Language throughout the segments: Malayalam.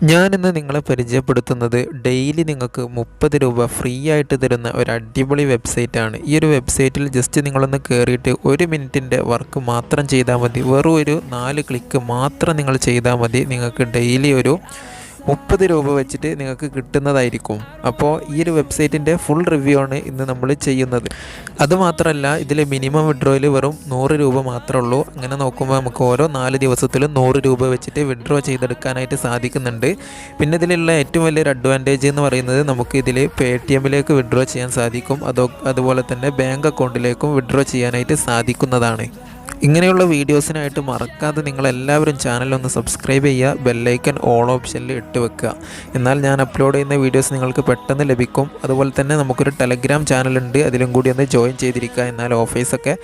ഞാനിന്ന് നിങ്ങളെ പരിചയപ്പെടുത്തുന്നത് ഡെയിലി നിങ്ങൾക്ക് 30 രൂപ ഫ്രീ ആയിട്ട് തരുന്ന ഒരു അടിപൊളി വെബ്സൈറ്റാണ്. ഈ ഒരു വെബ്സൈറ്റിൽ ജസ്റ്റ് നിങ്ങളൊന്ന് കയറിയിട്ട് 1 മിനിറ്റിൻ്റെ വർക്ക് മാത്രം ചെയ്താൽ മതി. വെറും ഒരു 4 ക്ലിക്ക് മാത്രം നിങ്ങൾ ചെയ്താൽ മതി. നിങ്ങൾക്ക് ഡെയിലി ഒരു 30 രൂപ വെച്ചിട്ട് നിങ്ങൾക്ക് കിട്ടുന്നതായിരിക്കും. അപ്പോൾ ഈ ഒരു വെബ്സൈറ്റിൻ്റെ ഫുൾ റിവ്യൂ ആണ് ഇന്ന് നമ്മൾ ചെയ്യുന്നത്. അതുമാത്രമല്ല ഇതിൽ മിനിമം വിഡ്രോയിൽ വെറും 100 രൂപ മാത്രമേ ഉള്ളൂ. അങ്ങനെ നോക്കുമ്പോൾ നമുക്ക് ഓരോ 4 ദിവസത്തിലും 100 രൂപ വെച്ചിട്ട് വിഡ്രോ ചെയ്തെടുക്കാനായിട്ട് സാധിക്കുന്നുണ്ട്. പിന്നെ ഇതിലുള്ള ഏറ്റവും വലിയൊരു അഡ്വാൻറ്റേജ് എന്ന് പറയുന്നത് നമുക്ക് ഇതിൽ പേടിഎമ്മിലേക്ക് വിഡ്രോ ചെയ്യാൻ സാധിക്കും. അതുപോലെ തന്നെ ബാങ്ക് അക്കൗണ്ടിലേക്കും വിഡ്രോ ചെയ്യാനായിട്ട് സാധിക്കുന്നതാണ്. ഇങ്ങനെയുള്ള വീഡിയോസിനായിട്ട് മറക്കാതെ നിങ്ങളെല്ലാവരും ചാനലൊന്ന് സബ്സ്ക്രൈബ് ചെയ്യുക, ബെല്ലൈക്കൻ ഓൾ ഓപ്ഷനിൽ ഇട്ട് വെക്കുക. എന്നാൽ ഞാൻ അപ്ലോഡ് ചെയ്യുന്ന വീഡിയോസ് നിങ്ങൾക്ക് പെട്ടെന്ന് ലഭിക്കും. അതുപോലെ തന്നെ നമുക്കൊരു ടെലഗ്രാം ചാനലുണ്ട്, അതിലും കൂടി ഒന്ന് ജോയിൻ ചെയ്തിരിക്കുക. എന്നാൽ ഓഫേഴ്സൊക്കെ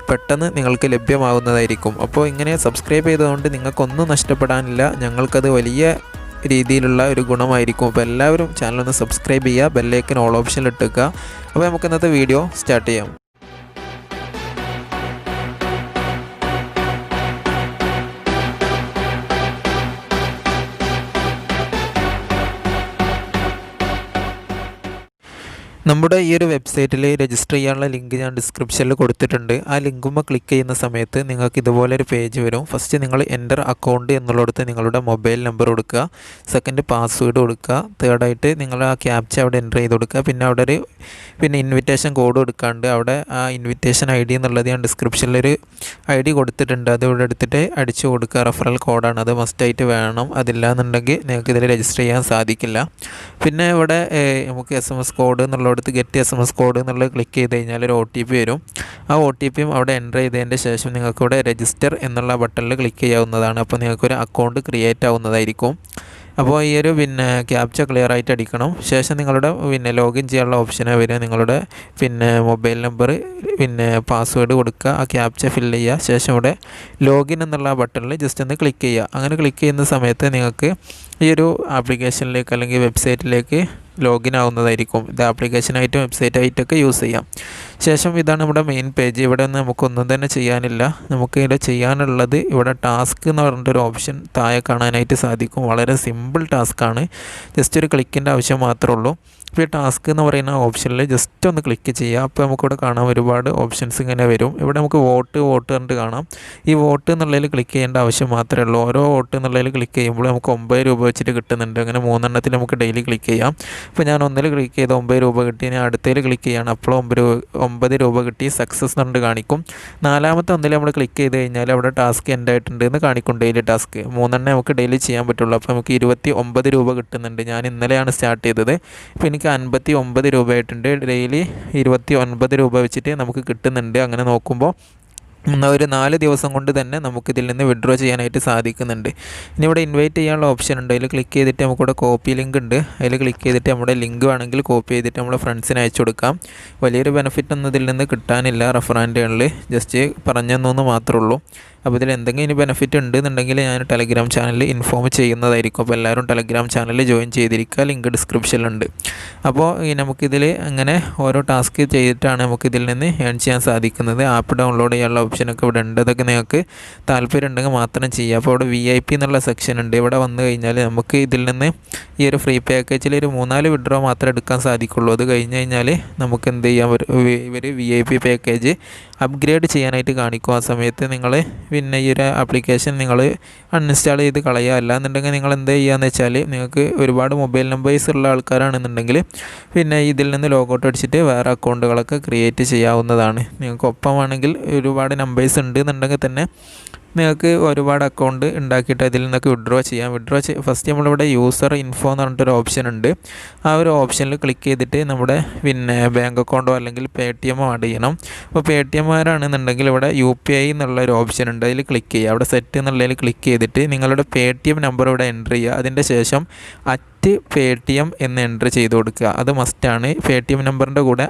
പെട്ടെന്ന് നിങ്ങൾക്ക് ലഭ്യമാവുന്നതായിരിക്കും. അപ്പോൾ ഇങ്ങനെ സബ്സ്ക്രൈബ് ചെയ്തതുകൊണ്ട് നിങ്ങൾക്കൊന്നും നഷ്ടപ്പെടാനില്ല, ഞങ്ങൾക്കത് വലിയ രീതിയിലുള്ള ഒരു ഗുണമായിരിക്കും. അപ്പോൾ എല്ലാവരും ചാനലൊന്ന് സബ്സ്ക്രൈബ് ചെയ്യുക, ബെല്ലൈക്കൻ ഓൾ ഓപ്ഷനിൽ ഇട്ടുക. അപ്പോൾ നമുക്ക് ഇന്നത്തെ വീഡിയോ സ്റ്റാർട്ട് ചെയ്യാം. നമ്മുടെ ഈ ഒരു വെബ്സൈറ്റിൽ രജിസ്റ്റർ ചെയ്യാനുള്ള ലിങ്ക് ഞാൻ ഡിസ്ക്രിപ്ഷനിൽ കൊടുത്തിട്ടുണ്ട്. ആ ലിങ്കുമ്പോൾ ക്ലിക്ക് ചെയ്യുന്ന സമയത്ത് നിങ്ങൾക്ക് ഇതുപോലൊരു പേജ് വരും. ഫസ്റ്റ് നിങ്ങൾ എൻ്റർ അക്കൗണ്ട് എന്നുള്ളിടത്ത് നിങ്ങളുടെ മൊബൈൽ നമ്പർ കൊടുക്കുക, സെക്കൻഡ് പാസ്വേഡ് കൊടുക്കുക, തേർഡായിട്ട് നിങ്ങൾ ആ ക്യാപ്ച അവിടെ എൻ്റർ ചെയ്ത് കൊടുക്കുക. പിന്നെ അവിടെ ഒരു ഇൻവിറ്റേഷൻ കോഡ് കൊടുക്കാണ്ട് അവിടെ ആ ഇൻവിറ്റേഷൻ ID എന്നുള്ളത് ഞാൻ ഡിസ്ക്രിപ്ഷനിലൊരു ID കൊടുത്തിട്ടുണ്ട്, അത് ഇവിടെ എടുത്തിട്ട് അടിച്ചു കൊടുക്കുക. റെഫറൽ കോഡാണ്, അത് മസ്റ്റായിട്ട് വേണം. അതില്ലാന്നുണ്ടെങ്കിൽ നിങ്ങൾക്ക് ഇതിൽ രജിസ്റ്റർ ചെയ്യാൻ സാധിക്കില്ല. പിന്നെ ഇവിടെ നമുക്ക് SMS കോഡ് എന്നുള്ളത് ഗെറ്റ് SMS കോഡ് എന്നുള്ളത് ക്ലിക്ക് ചെയ്ത് കഴിഞ്ഞാൽ ഒരു OTP വരും. ആ OTPയും അവിടെ എൻ്റർ ചെയ്തതിൻ്റെ ശേഷം നിങ്ങൾക്ക് ഇവിടെ രജിസ്റ്റർ എന്നുള്ള ബട്ടണിൽ ക്ലിക്ക് ചെയ്യാവുന്നതാണ്. അപ്പോൾ നിങ്ങൾക്കൊരു അക്കൗണ്ട് ക്രിയേറ്റ് ആവുന്നതായിരിക്കും. അപ്പോൾ ഈ ഒരു ക്യാപ്ച ക്ലിയർ ആയിട്ട് അടിക്കണം. ശേഷം നിങ്ങളുടെ ലോഗിൻ ചെയ്യാനുള്ള ഓപ്ഷനാണ് വരിക. നിങ്ങളുടെ മൊബൈൽ നമ്പർ പാസ്വേഡ് കൊടുക്കുക, ആ ക്യാപ്ച ഫില്ല് ചെയ്യുക. ശേഷം ഇവിടെ ലോഗിൻ എന്നുള്ള ബട്ടണിൽ ജസ്റ്റ് ഒന്ന് ക്ലിക്ക് ചെയ്യുക. അങ്ങനെ ക്ലിക്ക് ചെയ്യുന്ന സമയത്ത് നിങ്ങൾക്ക് ഈ ഒരു ആപ്ലിക്കേഷനിലേക്ക് അല്ലെങ്കിൽ വെബ്സൈറ്റിലേക്ക് ലോഗിൻ ആവുന്നതായിരിക്കും. ഇത് ആപ്ലിക്കേഷനായിട്ടും വെബ്സൈറ്റായിട്ടൊക്കെ യൂസ് ചെയ്യാം. ശേഷം ഇതാണ് നമ്മുടെ മെയിൻ പേജ്. ഇവിടെ നിന്ന് നമുക്കൊന്നും തന്നെ ചെയ്യാനില്ല. നമുക്ക് ഇവിടെ ചെയ്യാനുള്ളത് ഇവിടെ ടാസ്ക് എന്ന് പറഞ്ഞിട്ടൊരു ഓപ്ഷൻ താഴെ കാണാനായിട്ട് സാധിക്കും. വളരെ സിമ്പിൾ ടാസ്ക്കാണ്, ജസ്റ്റ് ഒരു ക്ലിക്കിൻ്റെ ആവശ്യം മാത്രമേ ഉള്ളൂ. ഇപ്പോൾ ഈ ടാസ്ക് എന്ന് പറയുന്ന ഓപ്ഷനിൽ ജസ്റ്റ് ഒന്ന് ക്ലിക്ക് ചെയ്യുക. അപ്പോൾ നമുക്കിവിടെ കാണാം ഒരുപാട് ഓപ്ഷൻസ് ഇങ്ങനെ വരും. ഇവിടെ നമുക്ക് വോട്ട് കണ്ടിട്ട് കാണാം. ഈ വോട്ട് എന്നുള്ളതിൽ ക്ലിക്ക് ചെയ്യേണ്ട ആവശ്യം മാത്രമേ ഉള്ളൂ. ഓരോ വോട്ട് എന്നുള്ളതിൽ ക്ലിക്ക് ചെയ്യുമ്പോൾ നമുക്ക് 9 രൂപ വെച്ചിട്ട് കിട്ടുന്നുണ്ട്. അങ്ങനെ 3 എണ്ണത്തിൽ നമുക്ക് ഡെയിലി ക്ലിക്ക് ചെയ്യാം. ഇപ്പോൾ ഞാൻ ഒന്നിൽ ക്ലിക്ക് ചെയ്ത് 9 രൂപ കിട്ടി. ഞാൻ അടുത്തതിൽ ക്ലിക്ക് ചെയ്യാണ്, അപ്പോൾ 9 രൂപ കിട്ടി. സക്സസ് എന്നുണ്ട് കാണിക്കും. 4ാമത്തെ ഒന്നിൽ നമ്മൾ ക്ലിക്ക് ചെയ്ത് കഴിഞ്ഞാൽ അവിടെ ടാസ്ക് എൻഡ് ആയിട്ടുണ്ട് എന്ന് കാണിക്കും. ഡെയിലി ടാസ്ക് 3 നമുക്ക് ഡെയിലി ചെയ്യാൻ പറ്റുള്ളൂ. അപ്പോൾ നമുക്ക് 29 രൂപ കിട്ടുന്നുണ്ട്. ഞാൻ ഇന്നലെയാണ് സ്റ്റാർട്ട് ചെയ്തത്. ഇപ്പോൾ എനിക്ക് 59 രൂപ ആയിട്ടുണ്ട്. ഡെയിലി 29 രൂപ വെച്ചിട്ട് നമുക്ക് കിട്ടുന്നുണ്ട്. അങ്ങനെ നോക്കുമ്പോൾ ഒരു 4 ദിവസം കൊണ്ട് തന്നെ നമുക്കിതിൽ നിന്ന് വിഡ്രോ ചെയ്യാനായിട്ട് സാധിക്കുന്നുണ്ട്. ഇനി ഇവിടെ ഇൻവൈറ്റ് ചെയ്യാനുള്ള ഓപ്ഷൻ ഉണ്ട്, അതിൽ ക്ലിക്ക് ചെയ്തിട്ട് നമുക്കിവിടെ കോപ്പി ലിങ്ക് ഉണ്ട്, അതിൽ ക്ലിക്ക് ചെയ്തിട്ട് നമ്മുടെ ലിങ്ക് വേണമെങ്കിൽ കോപ്പി ചെയ്തിട്ട് നമ്മുടെ ഫ്രണ്ട്സിന് അയച്ചു കൊടുക്കാം. വലിയൊരു ബെനിഫിറ്റ് ഒന്നും ഇതിൽ നിന്ന് കിട്ടാനില്ല. റെഫറാൻഡുകളിൽ ജസ്റ്റ് പറഞ്ഞെന്നു മാത്രമേ ഉള്ളൂ. അപ്പോൾ ഇതിൽ എന്തെങ്കിലും ഇനി ബെനിഫിറ്റ് ഉണ്ടെന്നുണ്ടെങ്കിൽ ഞാൻ ടെലഗ്രാം ചാനലിൽ ഇൻഫോം ചെയ്യുന്നതായിരിക്കും. അപ്പോൾ എല്ലാവരും ടെലഗ്രാം ചാനലിൽ ജോയിൻ ചെയ്തിരിക്കുക, ലിങ്ക് ഡിസ്ക്രിപ്ഷനിലുണ്ട്. അപ്പോൾ നമുക്കിതിൽ അങ്ങനെ ഓരോ ടാസ്ക് ചെയ്തിട്ടാണ് നമുക്കിതിൽ നിന്ന് ഏൺ ചെയ്യാൻ സാധിക്കുന്നത്. ആപ്പ് ഡൗൺലോഡ് ചെയ്യാനുള്ള ഓപ്ഷനൊക്കെ ഇവിടെ ഉണ്ട്. അതൊക്കെ നിങ്ങൾക്ക് താല്പര്യം ഉണ്ടെങ്കിൽ മാത്രം ചെയ്യുക. അപ്പോൾ ഇവിടെ VIP എന്നുള്ള സെക്ഷൻ ഉണ്ട്. ഇവിടെ വന്നു കഴിഞ്ഞാൽ നമുക്ക് ഇതിൽ നിന്ന് ഈ ഒരു ഫ്രീ പാക്കേജിൽ ഒരു 3-4 വിഡ്രോ മാത്രമേ എടുക്കാൻ സാധിക്കുള്ളൂ. അത് കഴിഞ്ഞ് കഴിഞ്ഞാൽ നമുക്ക് എന്ത് ചെയ്യാം, ഇവർ VIP പാക്കേജ് അപ്ഗ്രേഡ് ചെയ്യാനായിട്ട് കാണിക്കും. ആ സമയത്ത് നിങ്ങൾ ഈ ഒരു ആപ്ലിക്കേഷൻ നിങ്ങൾ അൺഇൻസ്റ്റാൾ ചെയ്ത് കളയുക. അല്ലാന്നുണ്ടെങ്കിൽ നിങ്ങൾ എന്ത് ചെയ്യുകയെന്ന് വെച്ചാൽ നിങ്ങൾക്ക് ഒരുപാട് മൊബൈൽ നമ്പേഴ്സ് ഉള്ള ആൾക്കാരാണെന്നുണ്ടെങ്കിൽ ഇതിൽ നിന്ന് ലോഗൗട്ട് അടിച്ചിട്ട് വേറെ അക്കൗണ്ടുകളൊക്കെ ക്രിയേറ്റ് ചെയ്യാവുന്നതാണ്. നിങ്ങൾക്ക് ഒപ്പമാണെങ്കിൽ ഒരുപാട് നമ്പേഴ്സ് ഉണ്ട് എന്നുണ്ടെങ്കിൽ തന്നെ നിങ്ങൾക്ക് ഒരുപാട് അക്കൗണ്ട് ഉണ്ടാക്കിയിട്ട് അതിൽ നിന്നൊക്കെ വിഡ്രോ ചെയ്യാം. ഫസ്റ്റ് നമ്മളിവിടെ യൂസർ ഇൻഫോ എന്ന് പറഞ്ഞിട്ടൊരു ഓപ്ഷൻ ഉണ്ട്. ആ ഒരു ഓപ്ഷനിൽ ക്ലിക്ക് ചെയ്തിട്ട് നമ്മുടെ ബാങ്ക് അക്കൗണ്ടോ അല്ലെങ്കിൽ പേടിഎമ്മോ ആഡ് ചെയ്യണം. അപ്പോൾ പേടിഎമ്മാരാണെന്നുണ്ടെങ്കിൽ ഇവിടെ UPI എന്നുള്ളൊരു ഓപ്ഷൻ ഉണ്ട്, അതിൽ ക്ലിക്ക് ചെയ്യുക. അവിടെ സെറ്റ് എന്നുള്ളതിൽ ക്ലിക്ക് ചെയ്തിട്ട് നിങ്ങളുടെ പേടിഎം നമ്പർ ഇവിടെ എൻ്റർ ചെയ്യുക. അതിൻ്റെ ശേഷം @paytm എന്ന് എൻ്റർ ചെയ്ത് കൊടുക്കുക. അത് മസ്റ്റാണ്. പേടിഎം നമ്പറിൻ്റെ കൂടെ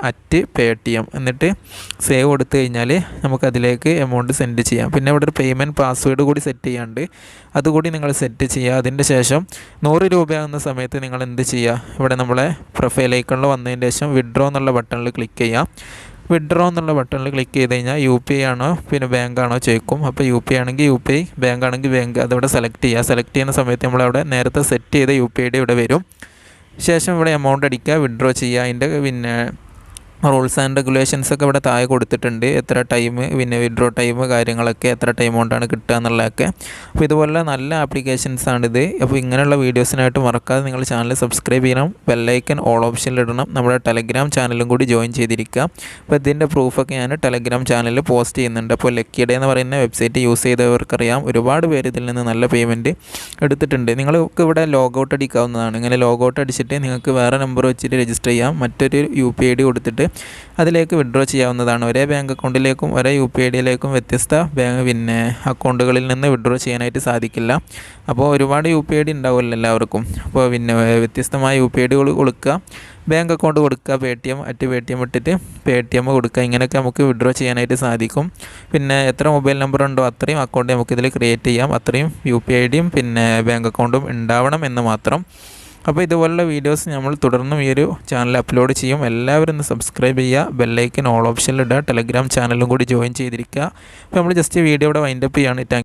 @paytm എന്നിട്ട് സേവ് കൊടുത്തു കഴിഞ്ഞാൽ നമുക്കതിലേക്ക് എമൗണ്ട് സെൻഡ് ചെയ്യാം. പിന്നെ ഇവിടെ ഒരു പേയ്മെൻറ്റ് പാസ്വേഡ് കൂടി സെറ്റ് ചെയ്യാണ്ട്, അതുകൂടി നിങ്ങൾ സെറ്റ് ചെയ്യുക. അതിൻ്റെ ശേഷം 100 രൂപയാകുന്ന സമയത്ത് നിങ്ങൾ എന്ത് ചെയ്യുക, ഇവിടെ നമ്മളെ പ്രൊഫൈൽ ഐക്കണിൽ വന്നതിന് ശേഷം വിഡ്രോ എന്നുള്ള ബട്ടണിൽ ക്ലിക്ക് ചെയ്യുക. വിഡ്രോ എന്നുള്ള ബട്ടണിൽ ക്ലിക്ക് ചെയ്ത് കഴിഞ്ഞാൽ UPI ആണോ പിന്നെ ബാങ്ക് ആണോ ചോദിക്കും. അപ്പോൾ UPI ആണെങ്കിൽ UPI, ബാങ്ക് ആണെങ്കിൽ ബാങ്ക്, അതവിടെ സെലക്ട് ചെയ്യുക. സെലക്ട് ചെയ്യുന്ന സമയത്ത് നമ്മളവിടെ നേരത്തെ സെറ്റ് ചെയ്ത UPI ID ഇവിടെ വരും. ശേഷം ഇവിടെ എമൗണ്ട് അടിക്കുക, വിഡ്രോ ചെയ്യുക. അതിൻ്റെ പിന്നെ റൂൾസ് ആൻഡ് റെഗുലേഷൻസ് ഒക്കെ ഇവിടെ താഴെ കൊടുത്തിട്ടുണ്ട്. എത്ര ടൈം, പിന്നെ വിഡ്രോ ടൈം, കാര്യങ്ങളൊക്കെ എത്ര ടൈം കൊണ്ടാണ് കിട്ടുക എന്നുള്ളതൊക്കെ. അപ്പോൾ ഇതുപോലെ നല്ല ആപ്ലിക്കേഷൻസാണിത്. അപ്പോൾ ഇങ്ങനെയുള്ള വീഡിയോസിനായിട്ട് മറക്കാതെ നിങ്ങൾ ചാനൽ സബ്സ്ക്രൈബ് ചെയ്യണം, ബെല്ലൈക്കൻ ഓൾ ഓപ്ഷനിലിടണം. നമ്മുടെ ടെലഗ്രാം ചാനലും കൂടി ജോയിൻ ചെയ്തിരിക്കുക. അപ്പോൾ ഇതിൻ്റെ പ്രൂഫൊക്കെ ഞാൻ ടെലഗ്രാം ചാനലിൽ പോസ്റ്റ് ചെയ്യുന്നുണ്ട്. അപ്പോൾ ലക്കിഡേ എന്ന് പറയുന്ന വെബ്സൈറ്റ് യൂസ് ചെയ്തവർക്കറിയാം, ഒരുപാട് പേര് ഇതിൽ നിന്ന് നല്ല പേയ്മെൻറ്റ് എടുത്തിട്ടുണ്ട്. നിങ്ങൾക്ക് ഇവിടെ ലോഗൗട്ട് അടിക്കാവുന്നതാണ്. ഇങ്ങനെ ലോഗൗട്ട് അടിച്ചിട്ട് നിങ്ങൾക്ക് വേറെ നമ്പർ വെച്ചിട്ട് രജിസ്റ്റർ ചെയ്യാം. മറ്റൊരു UPI ID കൊടുത്തിട്ട് അതിലേക്ക് വിഡ്രോ ചെയ്യാവുന്നതാണ്. ഒരേ ബാങ്ക് അക്കൗണ്ടിലേക്കും ഒരേ UPI IDയിലേക്കും വ്യത്യസ്ത പിന്നെ അക്കൗണ്ടുകളിൽ നിന്ന് വിഡ്രോ ചെയ്യാനായിട്ട് സാധിക്കില്ല. അപ്പോൾ ഒരുപാട് UPI ID ഉണ്ടാവില്ല എല്ലാവർക്കും. അപ്പോൾ പിന്നെ വ്യത്യസ്തമായ UPI ID കൊടുക്കുക, ബാങ്ക് അക്കൗണ്ട് കൊടുക്കുക, Paytm ഇട്ടിട്ട് Paytm കൊടുക്കുക. ഇങ്ങനെയൊക്കെ നമുക്ക് വിഡ്രോ ചെയ്യാനായിട്ട് സാധിക്കും. പിന്നെ എത്ര മൊബൈൽ നമ്പർ ഉണ്ടോ അത്രയും അക്കൗണ്ട് നമുക്കിതിൽ ക്രിയേറ്റ് ചെയ്യാം. അത്രയും UPI IDയും പിന്നെ ബാങ്ക് അക്കൗണ്ടും ഉണ്ടാവണം എന്ന് മാത്രം. അപ്പോൾ ഇതുപോലുള്ള വീഡിയോസ് നമ്മൾ തുടർന്നും ഈ ഒരു ചാനൽ അപ്ലോഡ് ചെയ്യും. എല്ലാവരും ഒന്ന് സബ്സ്ക്രൈബ് ചെയ്യുക, ബെല്ലൈക്കൻ ഓൾ ഓപ്ഷനിലിടുക, ടെലഗ്രാം ചാനലും കൂടി ജോയിൻ ചെയ്തിരിക്കുക. അപ്പോൾ നമ്മൾ ജസ്റ്റ് വീഡിയോ ഇവിടെ വൈൻഡപ്പ് ചെയ്യാണ്.